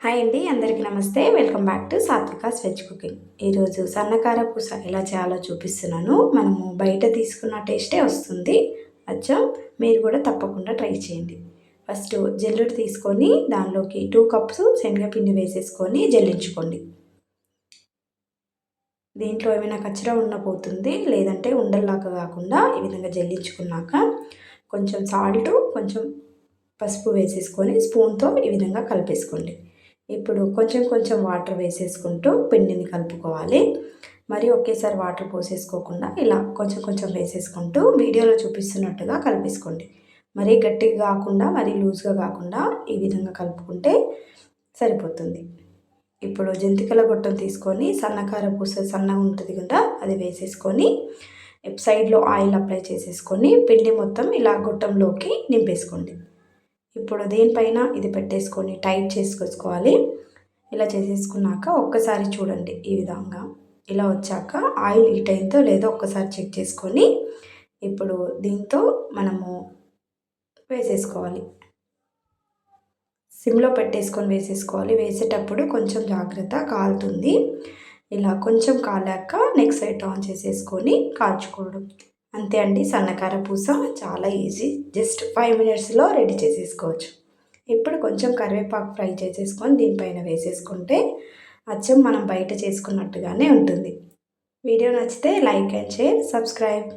Hi అండి, అందరికీ నమస్తే. Welcome back to Satvika's veg cooking. ఈరోజు సన్నకార పూస ఎలా చేయాలో చూపిస్తున్నాను. మనము బయట తీసుకున్న టేస్టే వస్తుంది అచ్చం. మీరు కూడా తప్పకుండా ట్రై చేయండి. ఫస్ట్ జల్లుడు తీసుకొని దానిలోకి 2 కప్స్ శనగపిండి వేసేసుకొని జల్లించుకోండి. దీంట్లో ఏమైనా కచ్చరా ఉన్న పోతుంది, లేదంటే ఉండల్లాగా కాకుండా ఈ విధంగా జల్లించుకున్నాక కొంచెం సాల్ట్, కొంచెం పసుపు వేసేసుకొని స్పూన్తో ఈ విధంగా కలిపేసుకోండి. ఇప్పుడు కొంచెం కొంచెం వాటర్ వేసేసుకుంటూ పిండిని కలుపుకోవాలి. మరి ఒకేసారి వాటర్ పోసేసుకోకుండా ఇలా కొంచెం కొంచెం వేసేసుకుంటూ వీడియోలో చూపిస్తున్నట్టుగా కలిపేసుకోండి. మరీ గట్టిగా కాకుండా మరీ లూజ్గా కాకుండా ఈ విధంగా కలుపుకుంటే సరిపోతుంది. ఇప్పుడు జంతికల గొట్టం తీసుకొని సన్నకార పూస సన్నగా ఉంటుంది కదా, అది వేసేసుకొని సైడ్లో ఆయిల్ అప్లై చేసేసుకొని పిండి మొత్తం ఇలా గొట్టంలోకి నింపేసుకోండి. ఇప్పుడు దీనిపైన ఇది పెట్టేసుకొని టైట్ చేసుకోవాలి. ఇలా చేసేసుకున్నాక ఒక్కసారి చూడండి, ఈ విధంగా ఇలా వచ్చాక ఆయిల్ హీట్ అయిందో లేదో ఒక్కసారి చెక్ చేసుకొని ఇప్పుడు దీంతో మనము వేసేసుకోవాలి. సిమ్లో పెట్టేసుకొని వేసేసుకోవాలి. వేసేటప్పుడు కొంచెం జాగ్రత్త, కాలుతుంది. ఇలా కొంచెం కాలాక నెక్స్ట్ సైడ్ ఆన్ చేసేసుకొని కాల్చుకోవడం. అంతే అండి, సన్నకార పూస చాలా ఈజీ. జస్ట్ 5 మినిట్స్లో రెడీ చేసేసుకోవచ్చు. ఇప్పుడు కొంచెం కరివేపాకు ఫ్రై చేసేసుకొని దీనిపైన వేసేసుకుంటే అచ్చం మనం బయట చేసుకున్నట్టుగానే ఉంటుంది. వీడియో నచ్చితే లైక్ అండ్ షేర్, సబ్స్క్రైబ్.